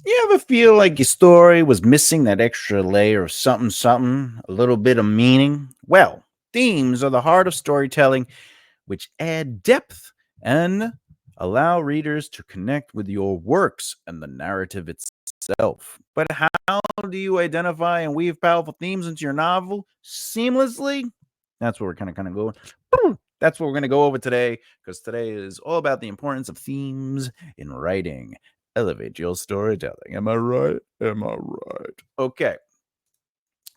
You ever feel like your story was missing that extra layer of something, something, a little bit of meaning? Well, themes are the heart of storytelling, which add depth and allow readers to connect with your works and the narrative itself. But how do you identify and weave powerful themes into your novel seamlessly? That's what we're kind of going. That's what we're going to go over today, because today is all about the importance of themes in writing. Elevate your storytelling. Am I right? Am I right? Okay.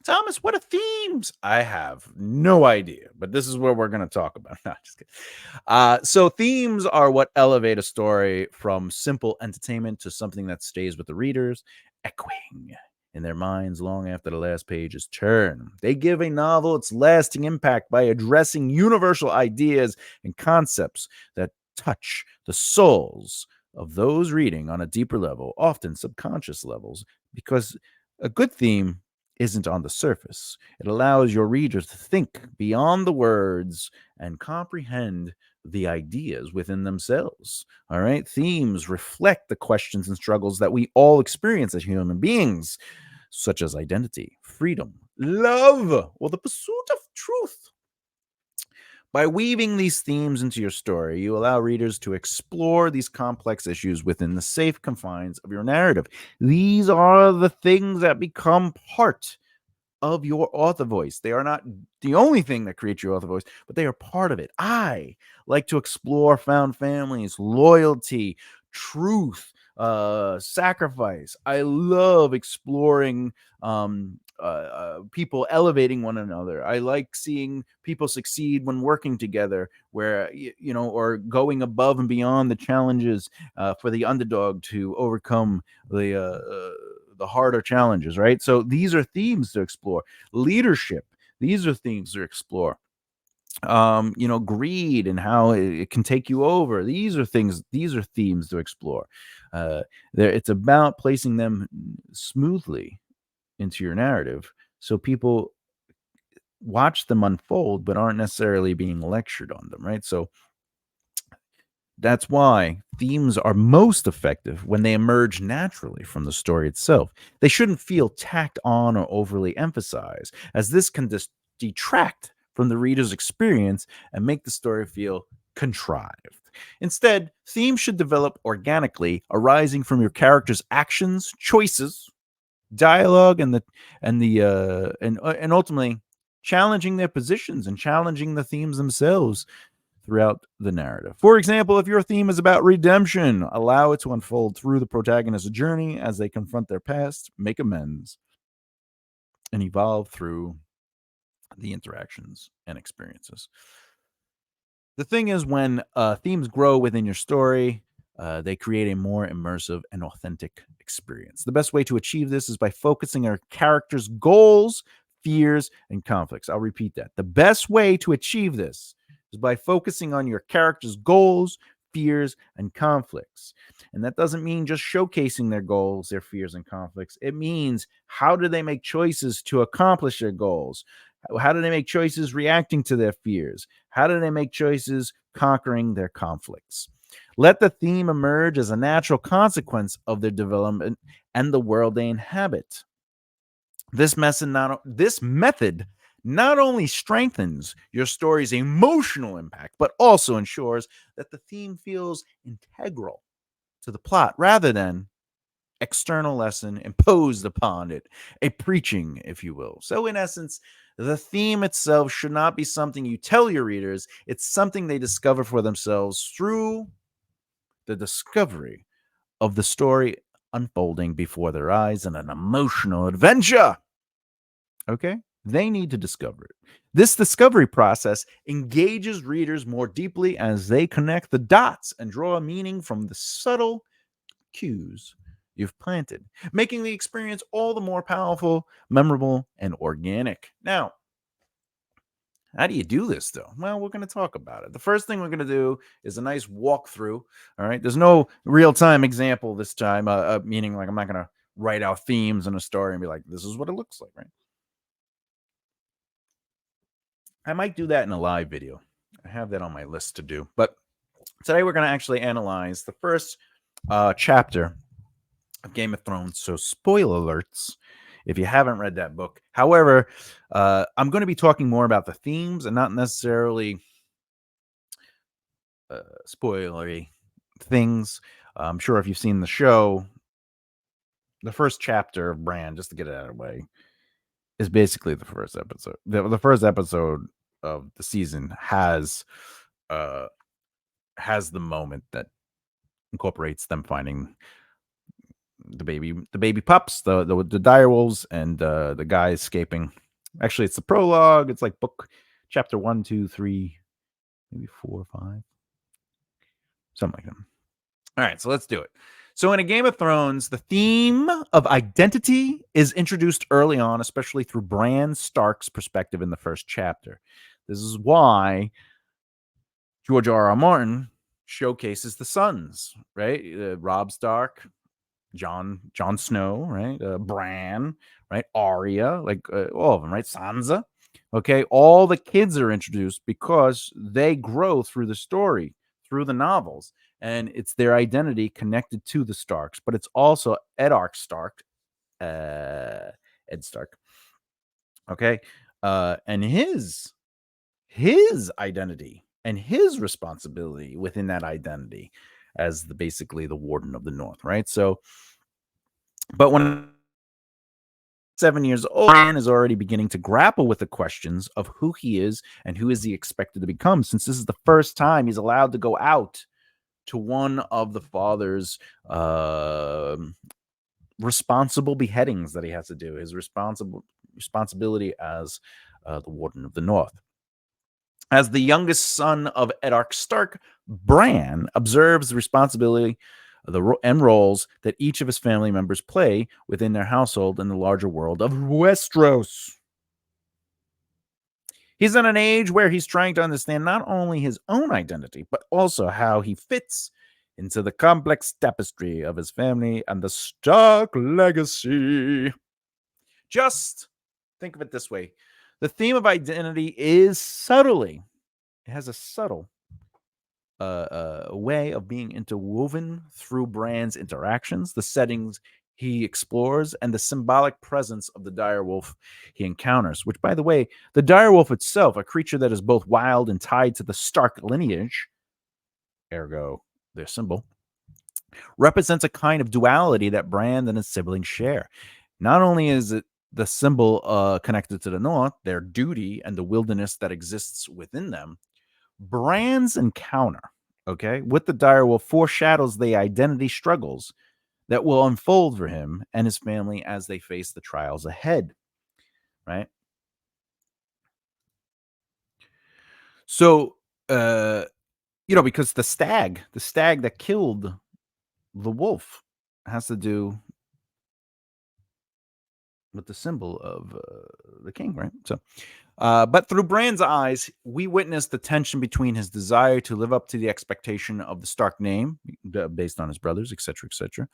Thomas, what are themes? I have no idea, but this is what we're going to talk about. No, just kidding. So themes are what elevate a story from simple entertainment to something that stays with the readers, echoing in their minds long after the last page is turned. They give a novel its lasting impact by addressing universal ideas and concepts that touch the souls of those reading on a deeper level, often subconscious levels, because a good theme isn't on the surface. It allows your readers to think beyond the words and comprehend the ideas within themselves. All right. Themes reflect the questions and struggles that we all experience as human beings, such as identity, freedom, love, or the pursuit of truth. By weaving these themes into your story, you allow readers to explore these complex issues within the safe confines of your narrative. These are the things that become part of your author voice. They are not the only thing that creates your author voice, but they are part of it. I like to explore found families, loyalty, truth, sacrifice. I love exploring people elevating one another. I like seeing people succeed when working together, where or going above and beyond the challenges for the underdog to overcome the harder challenges, right? So these are themes to explore. Leadership, these are themes to explore. Greed and how it can take you over. These are themes to explore. It's about placing them smoothly into your narrative so people watch them unfold but aren't necessarily being lectured on them, right? So that's why themes are most effective when they emerge naturally from the story itself. They shouldn't feel tacked on or overly emphasized, as this can detract from the reader's experience and make the story feel contrived. Instead, themes should develop organically, arising from your character's actions, choices, dialogue, and ultimately challenging their positions and challenging the themes themselves throughout the narrative. For example, if your theme is about redemption, allow it to unfold through the protagonist's journey as they confront their past, make amends, and evolve through the interactions and experiences. The thing is, when themes grow within your story, they create a more immersive and authentic experience. The best way to achieve this is by focusing on characters' goals, fears, and conflicts. I'll repeat that. The best way to achieve this is by focusing on your characters' goals, fears, and conflicts. And that doesn't mean just showcasing their goals, their fears, and conflicts. It means, how do they make choices to accomplish their goals? How do they make choices reacting to their fears? How do they make choices conquering their conflicts? Let the theme emerge as a natural consequence of their development and the world they inhabit. This method not only strengthens your story's emotional impact, but also ensures that the theme feels integral to the plot rather than external lesson imposed upon it, a preaching, if you will. So, in essence, the theme itself should not be something you tell your readers, it's something they discover for themselves through the discovery of the story unfolding before their eyes in an emotional adventure. Okay? They need to discover it. This discovery process engages readers more deeply as they connect the dots and draw a meaning from the subtle cues you've planted, making the experience all the more powerful, memorable, and organic. Now, how do you do this, though? Well, we're going to talk about it. The first thing we're going to do is a nice walkthrough. All right. There's no real time example this time, meaning like I'm not going to write out themes in a story and be like, this is what it looks like, right? I might do that in a live video. I have that on my list to do. But today we're going to actually analyze the first chapter of Game of Thrones. So, spoiler alerts if you haven't read that book. However, I'm going to be talking more about the themes and not necessarily spoilery things. I'm sure if you've seen the show, the first chapter of Bran, just to get it out of the way, is basically the first episode. The first episode of the season uh has the moment that incorporates them finding the baby pups, the direwolves, and the guy escaping. Actually, it's the prologue. It's like book chapter 1, 2, 3, maybe 4, 5, something like that. All right, so let's do it. So in A Game of Thrones, the theme of identity is introduced early on, especially through Bran Stark's perspective in the first chapter. This is why George R. Martin showcases the sons, right? Robb Stark, Jon Snow, right? Bran, right? Arya, like all of them, right? Sansa. Okay, all the kids are introduced because they grow through the story, through the novels, and it's their identity connected to the Starks. But it's also Eddard Stark, Ed Stark, okay, and his identity and his responsibility within that identity as basically the Warden of the North, right? So, but when 7 years old, Bran is already beginning to grapple with the questions of who he is and who is he expected to become, since this is the first time he's allowed to go out to one of the father's responsible beheadings that he has to do, his responsibility as the Warden of the North. As the youngest son of Eddard Stark, Bran observes the responsibility and roles that each of his family members play within their household in the larger world of Westeros. He's at an age where he's trying to understand not only his own identity, but also how he fits into the complex tapestry of his family and the Stark legacy. Just think of it this way. The theme of identity is it has a subtle way of being interwoven through Bran's interactions, the settings he explores, and the symbolic presence of the direwolf he encounters. Which, by the way, the direwolf itself, a creature that is both wild and tied to the Stark lineage, ergo their symbol, represents a kind of duality that Bran and his siblings share. Not only is it the symbol connected to the North, their duty, and the wilderness that exists within them, Bran's encounter, okay, with the direwolf foreshadows the identity struggles that will unfold for him and his family as they face the trials ahead, right? So, because the stag that killed the wolf has to do with the symbol of the king, right? So, but through Bran's eyes, we witness the tension between his desire to live up to the expectation of the Stark name, based on his brothers, etc., etc.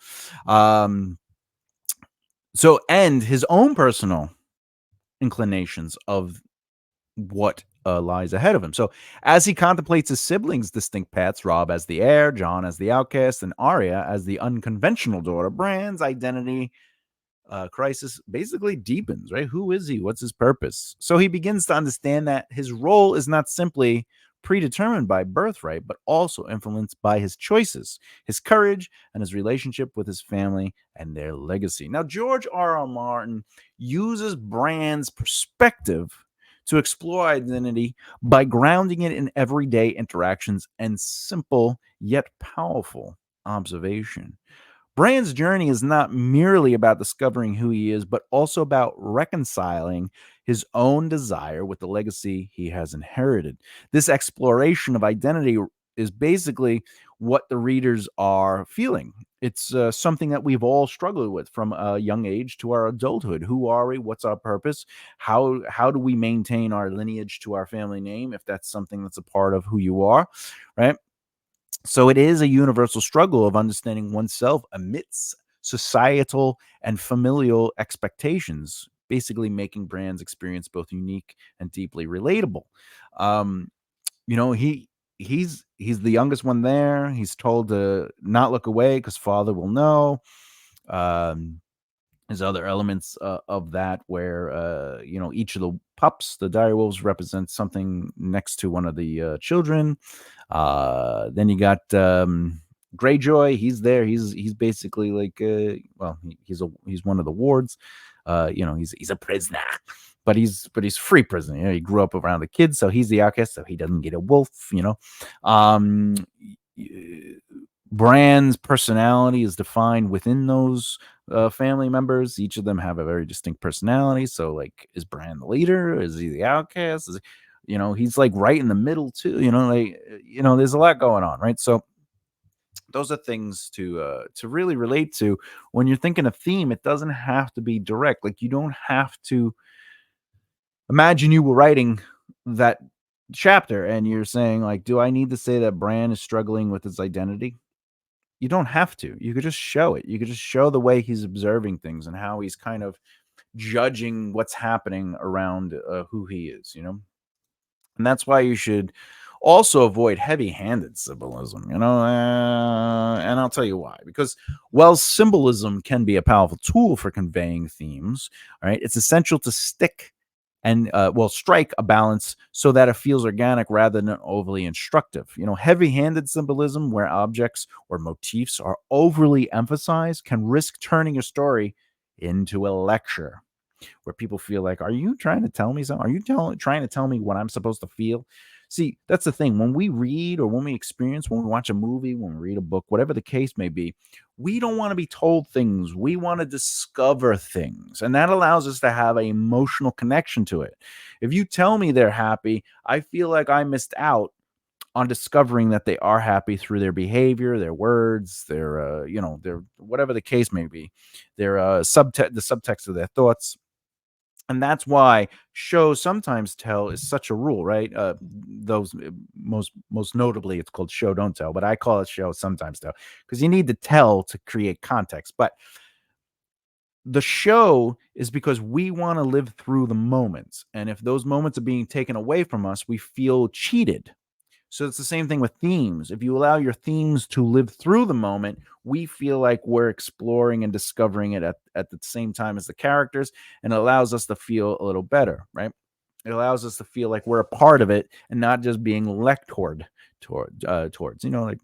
And his own personal inclinations of what lies ahead of him. So, as he contemplates his siblings' distinct paths, Robb as the heir, Jon as the outcast, and Arya as the unconventional daughter, Bran's identity crisis basically deepens, right? Who is he? What's his purpose? So he begins to understand that his role is not simply predetermined by birthright, but also influenced by his choices, his courage, and his relationship with his family and their legacy. Now, George R. Martin uses Bran's perspective to explore identity by grounding it in everyday interactions and simple yet powerful observation. Bran's journey is not merely about discovering who he is, but also about reconciling his own desire with the legacy he has inherited. This exploration of identity is basically what the readers are feeling. It's something that we've all struggled with from a young age to our adulthood. Who are we? What's our purpose? How do we maintain our lineage to our family name if that's something that's a part of who you are, right? So it is a universal struggle of understanding oneself amidst societal and familial expectations, basically making Bran's experience both unique and deeply relatable. Um, he's the youngest one there. He's told to not look away because father will know. Um, there's other elements of that where each of the pups, the direwolves, represents something next to one of the children. Then you got Greyjoy. He's there. He's basically like he's one of the wards. He's a prisoner, but he's free prisoner. He grew up around the kids, so he's the outcast. So he doesn't get a wolf. Um, Bran's personality is defined within those family members. Each of them have a very distinct personality. So, like, is Bran the leader? Is he the outcast? He's like right in the middle too. There's a lot going on, right? So, those are things to really relate to when you're thinking of theme. It doesn't have to be direct. Like, you don't have to imagine you were writing that chapter and you're saying, like, do I need to say that Bran is struggling with his identity? You don't have to. You could just show it. You could just show the way he's observing things and how he's kind of judging what's happening around who he is. And that's why you should also avoid heavy-handed symbolism. And I'll tell you why. Because while symbolism can be a powerful tool for conveying themes, all right, it's essential to stick and strike a balance so that it feels organic rather than overly instructive. Heavy-handed symbolism where objects or motifs are overly emphasized can risk turning a story into a lecture where people feel like, are you trying to tell me something? Are you trying to tell me what I'm supposed to feel? See, that's the thing. When we read or when we experience, when we watch a movie, when we read a book, whatever the case may be, we don't want to be told things. We want to discover things. And that allows us to have an emotional connection to it. If you tell me they're happy, I feel like I missed out on discovering that they are happy through their behavior, their words, their whatever the case may be, their the subtext of their thoughts. And that's why shows sometimes tell is such a rule, right? Those most notably, it's called show don't tell, but I call it show sometimes tell because you need to tell to create context. But the show is because we want to live through the moments, and if those moments are being taken away from us, we feel cheated. So it's the same thing with themes. If you allow your themes to live through the moment, we feel like we're exploring and discovering it at the same time as the characters, and it allows us to feel a little better, right? It allows us to feel like we're a part of it and not just being lectured towards, like,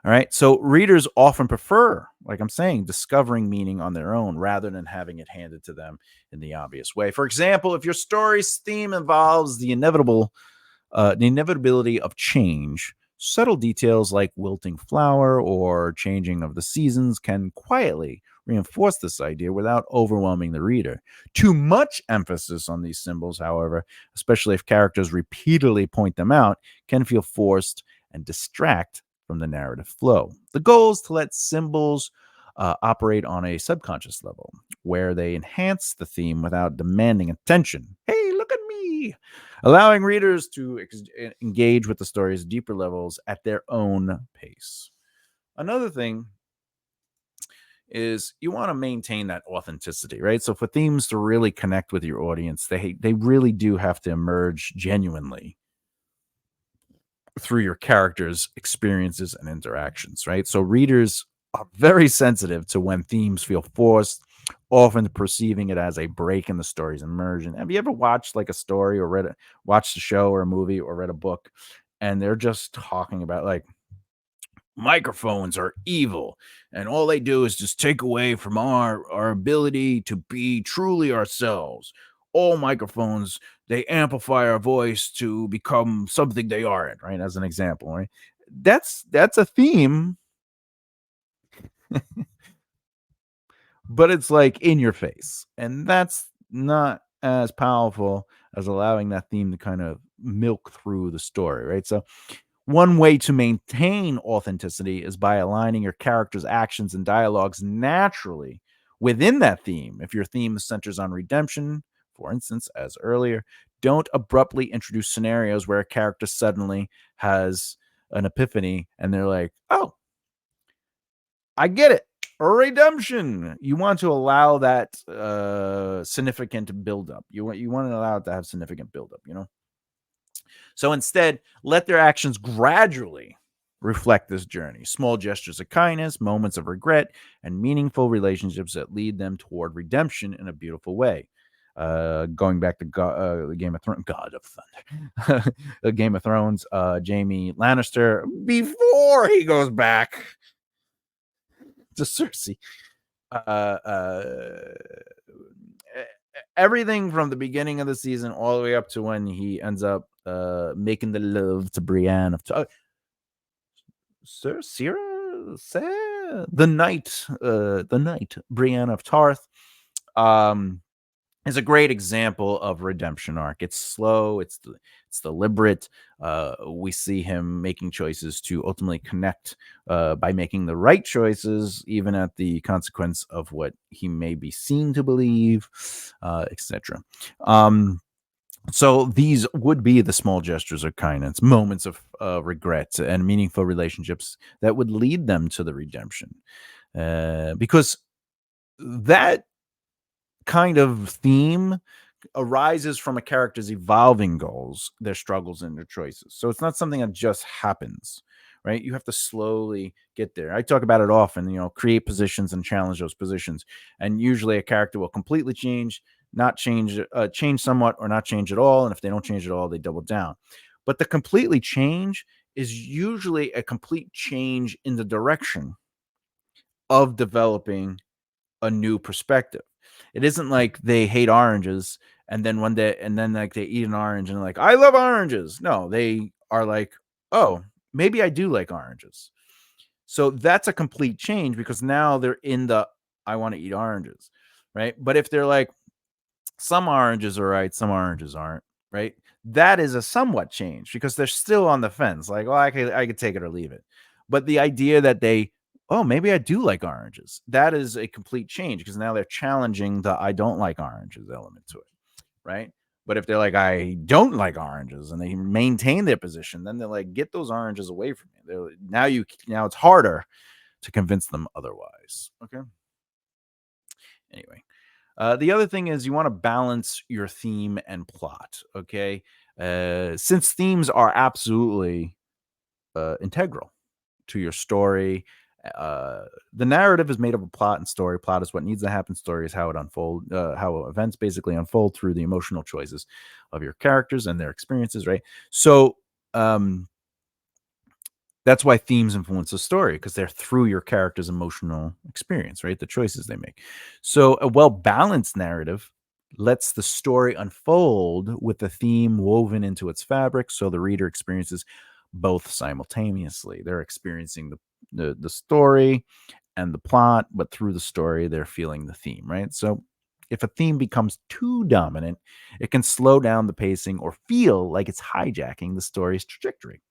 all right. So readers often prefer, like I'm saying, discovering meaning on their own rather than having it handed to them in the obvious way. For example, if your story's theme involves the inevitability of change, subtle details like wilting flower or changing of the seasons can quietly reinforce this idea without overwhelming the reader. Too much emphasis on these symbols, however, especially if characters repeatedly point them out, can feel forced and distract from the narrative flow. The goal is to let symbols operate on a subconscious level, where they enhance the theme without demanding attention. Hey, look at me! Allowing readers to engage with the story's deeper levels at their own pace. Another thing is you want to maintain that authenticity, right? So for themes to really connect with your audience, they really do have to emerge genuinely through your characters' experiences and interactions, right? So readers are very sensitive to when themes feel forced, often perceiving it as a break in the story's immersion. Have you ever watched like a story or watched a show or a movie or read a book and they're just talking about like microphones are evil and all they do is just take away from our ability to be truly ourselves. All microphones, they amplify our voice to become something they aren't, right? As an example, right? That's a theme, but it's like in your face, and that's not as powerful as allowing that theme to kind of milk through the story, right? So one way to maintain authenticity is by aligning your character's actions and dialogues naturally within that theme. If your theme centers on redemption, for instance, as earlier, don't abruptly introduce scenarios where a character suddenly has an epiphany and they're like, oh, I get it. Redemption. You want to allow that significant buildup. You want to allow it to have significant buildup. So instead, let their actions gradually, reflect this journey. Small gestures of kindness, moments of regret, and meaningful relationships that lead them toward redemption in a beautiful way. Going back to the Game of Thrones, God of Thunder, the Game of Thrones, Jaime Lannister, before he goes back to Cersei. Everything from the beginning of the season all the way up to when he ends up making the love to Brienne of the knight Brienne of Tarth. Is a great example of redemption arc. It's slow, it's deliberate. We see him making choices to ultimately connect by making the right choices, even at the consequence of what he may be seen to believe, etc. So these would be the small gestures of kindness, moments of regret, and meaningful relationships that would lead them to the redemption. Because that kind of theme arises from a character's evolving goals, their struggles, and their choices. So it's not something that just happens, right? You have to slowly get there. I talk about it often, create positions and challenge those positions. And usually a character will completely change, not change, change somewhat or not change at all. And if they don't change at all, they double down. But the completely change is usually a complete change in the direction of developing a new perspective. It isn't like they hate oranges and then one day and then like they eat an orange and they're like, I love oranges. No, they are like, oh, maybe I do like oranges. So that's a complete change because now they're in the I want to eat oranges, right? But if they're like, some oranges are right, some oranges aren't, right? That is a somewhat change because they're still on the fence. Like, well, I could take it or leave it. But the idea that oh, maybe I do like oranges, that is a complete change because now they're challenging the I don't like oranges element to it, right? But if they're like, I don't like oranges and they maintain their position, then they're like, get those oranges away from me. Now it's harder to convince them otherwise. Okay. Anyway, the other thing is you want to balance your theme and plot. Okay. Since themes are absolutely integral to your story, the narrative is made up of plot and story. Plot is what needs to happen. Story is how how events basically unfold through the emotional choices of your characters and their experiences, right? So, that's why themes influence the story because they're through your character's emotional experience, right? The choices they make. So a well-balanced narrative lets the story unfold with the theme woven into its fabric so the reader experiences both simultaneously. They're experiencing the story and the plot, but through the story they're feeling the theme, right? So if a theme becomes too dominant, it can slow down the pacing or feel like it's hijacking the story's trajectory.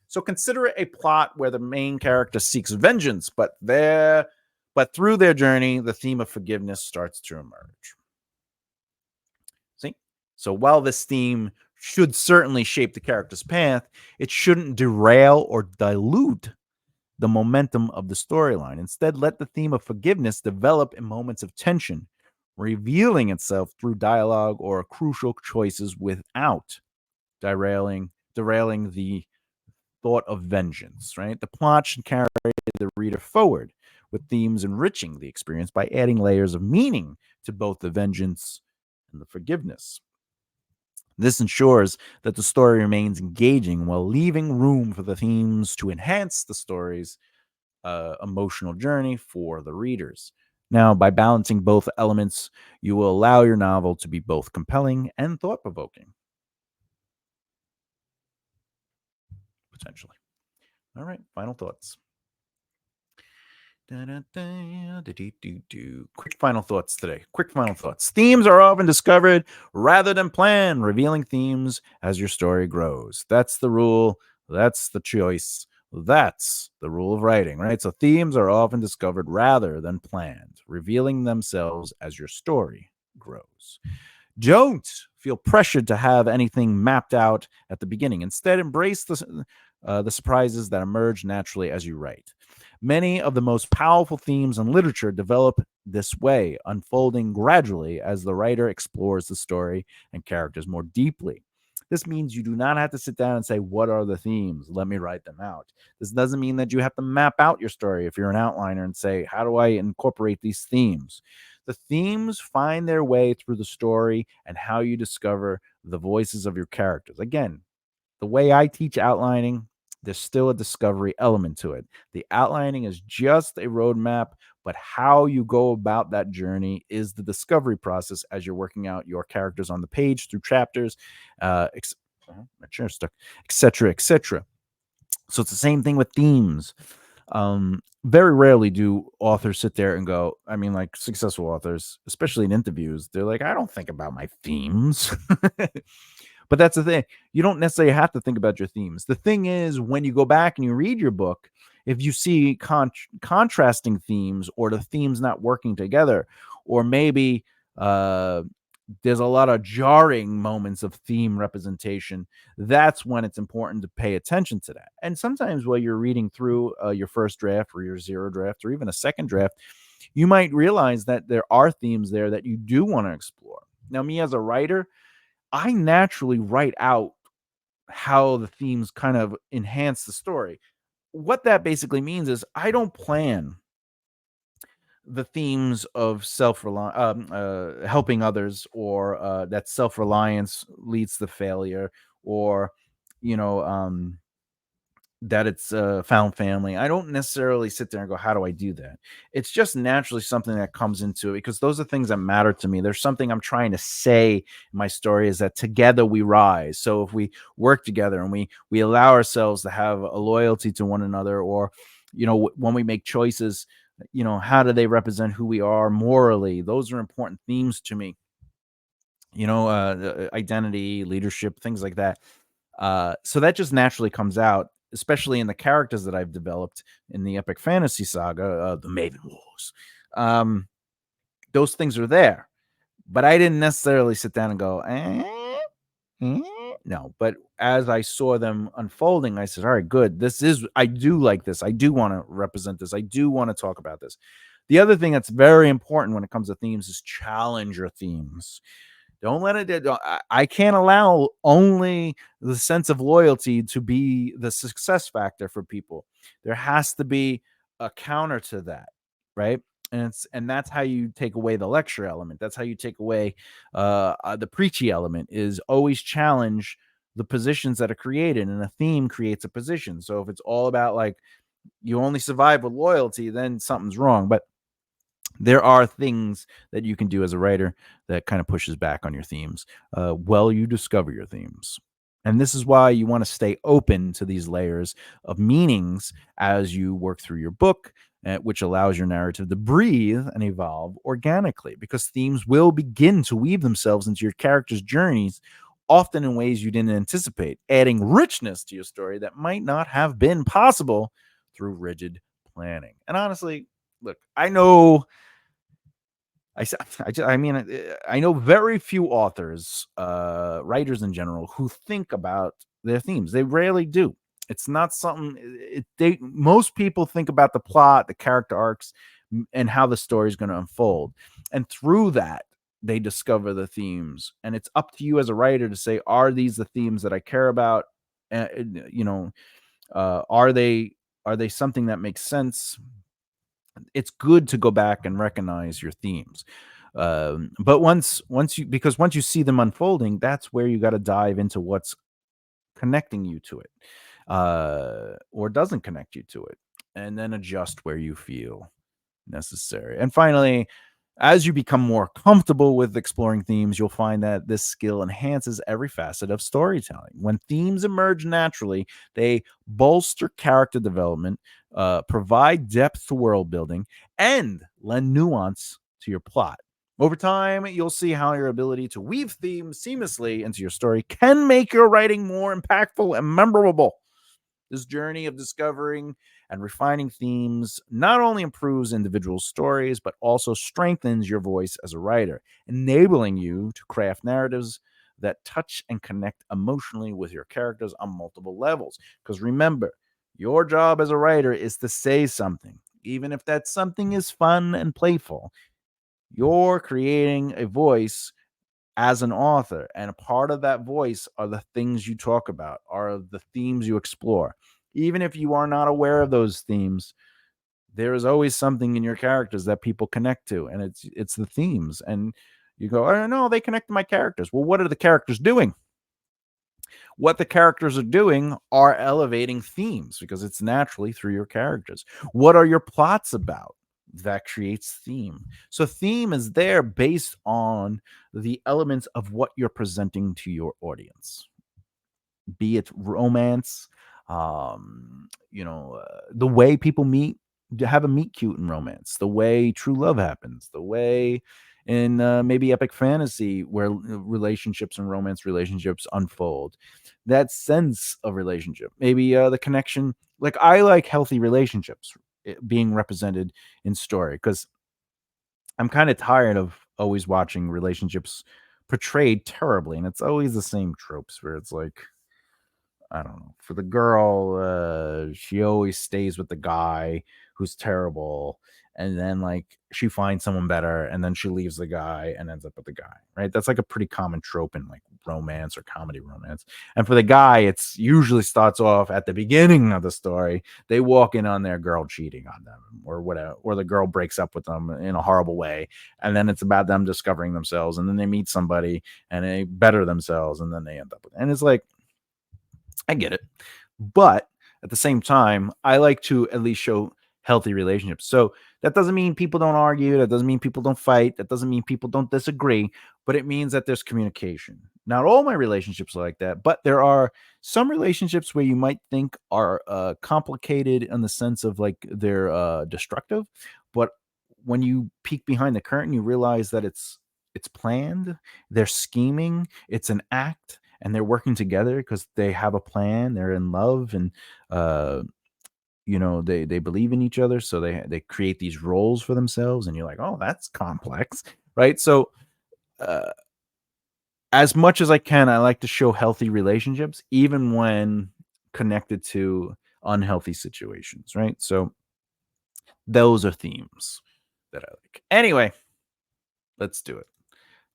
So consider it a plot where the main character seeks vengeance, but through their journey, the theme of forgiveness starts to emerge. See? So while this theme should certainly shape the character's path, it shouldn't derail or dilute the momentum of the storyline. Instead, let the theme of forgiveness develop in moments of tension, revealing itself through dialogue or crucial choices without derailing the thought of vengeance, right? The plot should carry the reader forward with themes enriching the experience by adding layers of meaning to both the vengeance and the forgiveness. This ensures that the story remains engaging while leaving room for the themes to enhance the story's emotional journey for the readers. Now, by balancing both elements, you will allow your novel to be both compelling and thought provoking, potentially. All right, final thoughts. Quick final thoughts today. Quick final thoughts. Themes are often discovered rather than planned, revealing themes as your story grows. That's the rule. That's the choice. That's the rule of writing, right? So themes are often discovered rather than planned, revealing themselves as your story grows. Don't feel pressured to have anything mapped out at the beginning. Instead, embrace the surprises that emerge naturally as you write. Many of the most powerful themes in literature develop this way, unfolding gradually as the writer explores the story and characters more deeply. This means you do not have to sit down and say, what are the themes? Let me write them out. This doesn't mean that you have to map out your story if you're an outliner and say, how do I incorporate these themes? The themes find their way through the story and how you discover the voices of your characters. Again, the way I teach outlining, there's still a discovery element to it. The outlining is just a roadmap, but how you go about that journey is the discovery process as you're working out your characters on the page through chapters, my chair stuck, etc., etc. So it's the same thing with themes. Very rarely do authors sit there and go, I mean, like successful authors, especially in interviews, they're like, I don't think about my themes. But that's the thing. You don't necessarily have to think about your themes. The thing is, when you go back and you read your book, if you see contrasting themes or the themes not working together, or maybe uh, there's a lot of jarring moments of theme representation, that's when it's important to pay attention to that. And sometimes while you're reading through your first draft or your zero draft or even a second draft, you might realize that there are themes there that you do want to explore. Now, me as a writer, I naturally write out how the themes kind of enhance the story. What that basically means is I don't plan the themes of helping others, or that self-reliance leads to failure, or you know that it's found family. I don't necessarily sit there and go, how do I do that? It's just naturally something that comes into it because those are things that matter to me. There's something I'm trying to say in my story is that together we rise. So if we work together and we allow ourselves to have a loyalty to one another, or when we make choices, how do they represent who we are morally? Those are important themes to me. Identity, leadership, things like that. So that just naturally comes out, especially in the characters that I've developed in the epic fantasy saga, the Maven Wars. Those things are there, but I didn't necessarily sit down and go, no. But as I saw them unfolding, I said, all right, good. I do like this. I do want to represent this. I do want to talk about this. The other thing that's very important when it comes to themes is challenge your themes. Don't let it. I can't allow only the sense of loyalty to be the success factor for people. There has to be a counter to that, right? And that's how you take away the lecture element. That's how you take away the preachy element. Is always challenge the positions that are created, and a theme creates a position. So if it's all about like you only survive with loyalty, then something's wrong. But there are things that you can do as a writer that kind of pushes back on your themes while you discover your themes. And this is why you want to stay open to these layers of meanings as you work through your book, which allows your narrative to breathe and evolve organically, because themes will begin to weave themselves into your characters' journeys, often in ways you didn't anticipate, adding richness to your story that might not have been possible through rigid planning. And honestly, look, I know I mean, I know very few authors, writers in general, who think about their themes. They rarely do. It's not something. Most people think about the plot, the character arcs, and how the story is going to unfold, and through that, they discover the themes. And it's up to you as a writer to say, are these the themes that I care about? Are they something that makes sense? It's good to go back and recognize your themes. But once you see them unfolding, that's where you got to dive into what's connecting you to it, or doesn't connect you to it, and then adjust where you feel necessary. And finally, as you become more comfortable with exploring themes, you'll find that this skill enhances every facet of storytelling. When themes emerge naturally, they bolster character development, provide depth to world building, and lend nuance to your plot. Over time, you'll see how your ability to weave themes seamlessly into your story can make your writing more impactful and memorable. This journey of discovering and refining themes not only improves individual stories, but also strengthens your voice as a writer, enabling you to craft narratives that touch and connect emotionally with your characters on multiple levels. Because remember, your job as a writer is to say something, even if that something is fun and playful. You're creating a voice as an author. And a part of that voice are the things you talk about, are the themes you explore. Even if you are not aware of those themes, there is always something in your characters that people connect to, and it's the themes. And you go, oh no, they connect to my characters. Well, what are the characters doing? What the characters are doing are elevating themes, because it's naturally through your characters. What are your plots about? That creates theme. So theme is there based on the elements of what you're presenting to your audience, be it romance, the way people meet, to have a meet cute in romance, the way true love happens, the way in maybe epic fantasy where relationships and romance relationships unfold, that sense of relationship, maybe the connection. Like, I like healthy relationships being represented in story, because I'm kind of tired of always watching relationships portrayed terribly, and it's always the same tropes where it's like, I don't know. For the girl, she always stays with the guy who's terrible, and then like she finds someone better, and then she leaves the guy and ends up with the guy. Right? That's like a pretty common trope in like romance or comedy romance. And for the guy, it's usually starts off at the beginning of the story. They walk in on their girl cheating on them, or whatever, or the girl breaks up with them in a horrible way, and then it's about them discovering themselves, and then they meet somebody and they better themselves, and then they end up with. And it's like, I get it. But at the same time, I like to at least show healthy relationships. So that doesn't mean people don't argue. That doesn't mean people don't fight. That doesn't mean people don't disagree. But it means that there's communication. Not all my relationships are like that, but there are some relationships where you might think are complicated in the sense of like they're destructive. But when you peek behind the curtain, you realize that it's planned. They're scheming. It's an act, and they're working together because they have a plan. They're in love, and uh, they believe in each other, so they create these roles for themselves, and you're like, oh, that's complex, right? So uh, as much as I can, I like to show healthy relationships, even when connected to unhealthy situations, right? So those are themes that I like. Anyway, let's do it.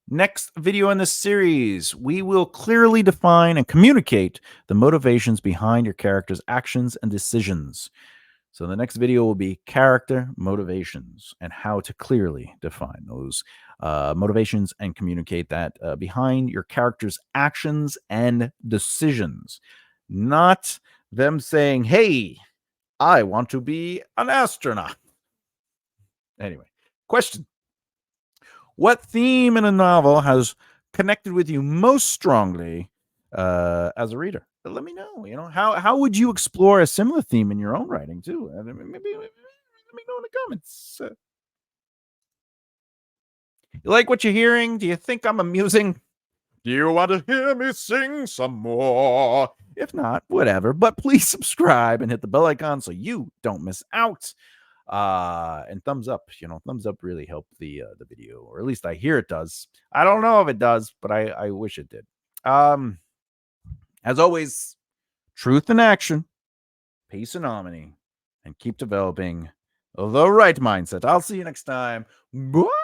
Next video in this series, we will clearly define and communicate the motivations behind your character's actions and decisions. So the next video will be character motivations and how to clearly define those motivations and communicate that behind your character's actions and decisions. Not them saying, hey, I want to be an astronaut. Anyway, question. What theme in a novel has connected with you most strongly as a reader? Let me know. How would you explore a similar theme in your own writing too? Maybe let me know in the comments. You like what you're hearing? Do you think I'm amusing? Do you want to hear me sing some more? If not, whatever. But please subscribe and hit the bell icon so you don't miss out. And thumbs up. Thumbs up really help the video, or at least I hear it does. I don't know if it does, but I wish it did. As always, truth in action, peace and harmony, and keep developing the right mindset. I'll see you next time. Bye.